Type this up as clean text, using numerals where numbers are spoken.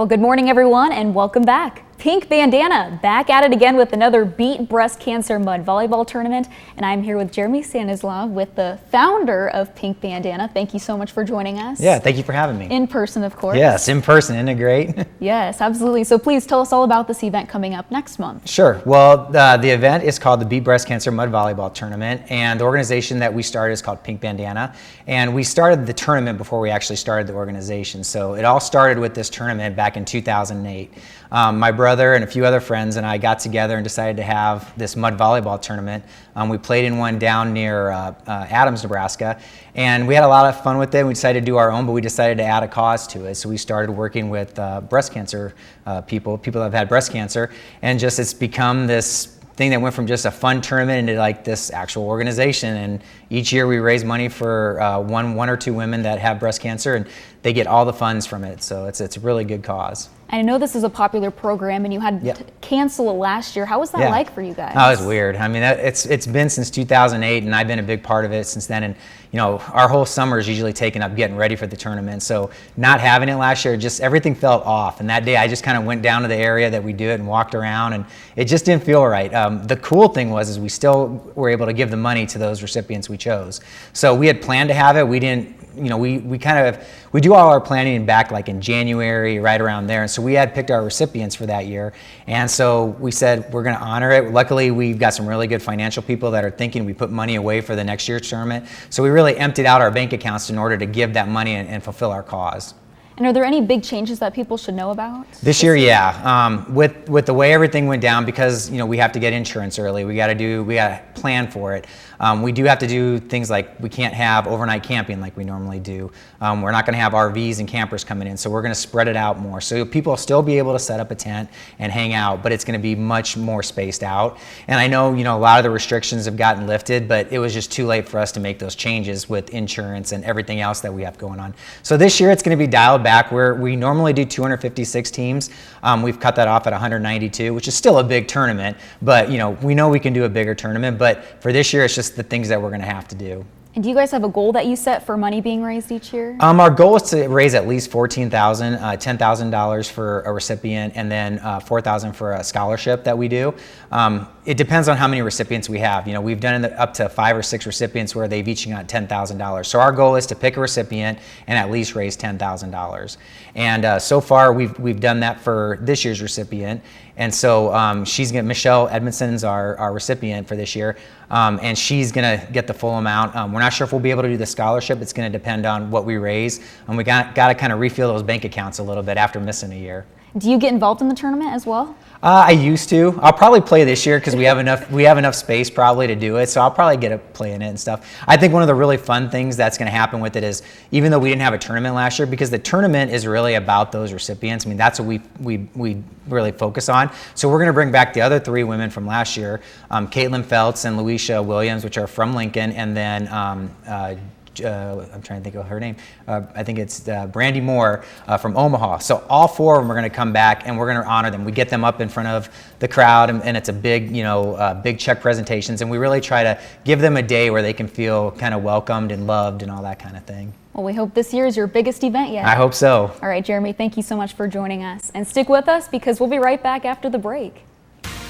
Well, good morning, everyone, and welcome back. Pink Bandana, back at it again with another Beat Breast Cancer Mud Volleyball Tournament. And I'm here with Jeremy Stanislav, with the founder of Pink Bandana. Thank you so much for joining us. Yeah, thank you for having me. In person, of course. Yes, in person, isn't it great? Yes, absolutely. So please tell us all about this event coming up next month. Sure. Well, the event is called the Beat Breast Cancer Mud Volleyball Tournament, and the organization that we started is called Pink Bandana. And we started the tournament before we actually started the organization. So it all started with this tournament back in 2008. My brother and a few other friends and I got together and decided to have this mud volleyball tournament. We played in one down near Adams, Nebraska, and we had a lot of fun with it. We decided to do our own, but we decided to add a cause to it. So we started working with breast cancer people that have had breast cancer, and just it's become this thing that went from just a fun tournament into like this actual organization. And each year we raise money for one or two women that have breast cancer, and they get all the funds from it. So it's a really good cause. I know this is a popular program, and you had to cancel it last year. How was that like for you guys? Oh, it was weird. I mean, it's been since 2008, and I've been a big part of it since then. And you know, our whole summer is usually taken up getting ready for the tournament. So not having it last year, just everything felt off. And that day, I just kind of went down to the area that we do it and walked around, and it just didn't feel right. The cool thing was we still were able to give the money to those recipients we chose. So we had planned to have it. We didn't. You know, we do all our planning back like in January, right around there. And so we had picked our recipients for that year. And so we said, we're going to honor it. Luckily, we've got some really good financial people that are thinking we put money away for the next year's tournament. So we really emptied out our bank accounts in order to give that money and fulfill our cause. And are there any big changes that people should know about? This year, yeah. With the way everything went down, because you know we have to get insurance early, we got to plan for it. We do have to do things like we can't have overnight camping like we normally do. We're not going to have RVs and campers coming in, so we're going to spread it out more. So people will still be able to set up a tent and hang out, but it's going to be much more spaced out. And I know a lot of the restrictions have gotten lifted, but it was just too late for us to make those changes with insurance and everything else that we have going on. So this year it's going to be dialed back. Where we normally do 256 teams, we've cut that off at 192, which is still a big tournament, but we know we can do a bigger tournament, but for this year it's just the things that we're going to have to do. And do you guys have a goal that you set for money being raised each year? Our goal is to raise at least $14,000, $10,000 for a recipient, and then $4,000 for a scholarship that we do. It depends on how many recipients we have. We've done up to 5 or 6 recipients where they've each got $10,000. So our goal is to pick a recipient and at least raise $10,000. And so far we've done that for this year's recipient. And so Michelle Edmondson's our recipient for this year, and she's gonna get the full amount. We're not sure if we'll be able to do the scholarship. It's gonna depend on what we raise, and we got to kind of refill those bank accounts a little bit after missing a year. Do you get involved in the tournament as well? I used to. I'll probably play this year because we have enough space probably to do it. So I'll probably get a play in it and stuff. I think one of the really fun things that's going to happen with it is, even though we didn't have a tournament last year, because the tournament is really about those recipients. I mean, that's what we really focus on. So we're going to bring back the other 3 women from last year, Caitlin Feltz and Louisa Williams, which are from Lincoln, and then I'm trying to think of her name. I think it's Brandy Moore from Omaha. So all 4 of them are going to come back, and we're going to honor them. We get them up in front of the crowd, and it's a big, big check presentations, and we really try to give them a day where they can feel kind of welcomed and loved and all that kind of thing. Well, we hope this year is your biggest event yet. I hope so. All right, Jeremy, thank you so much for joining us. And stick with us because we'll be right back after the break.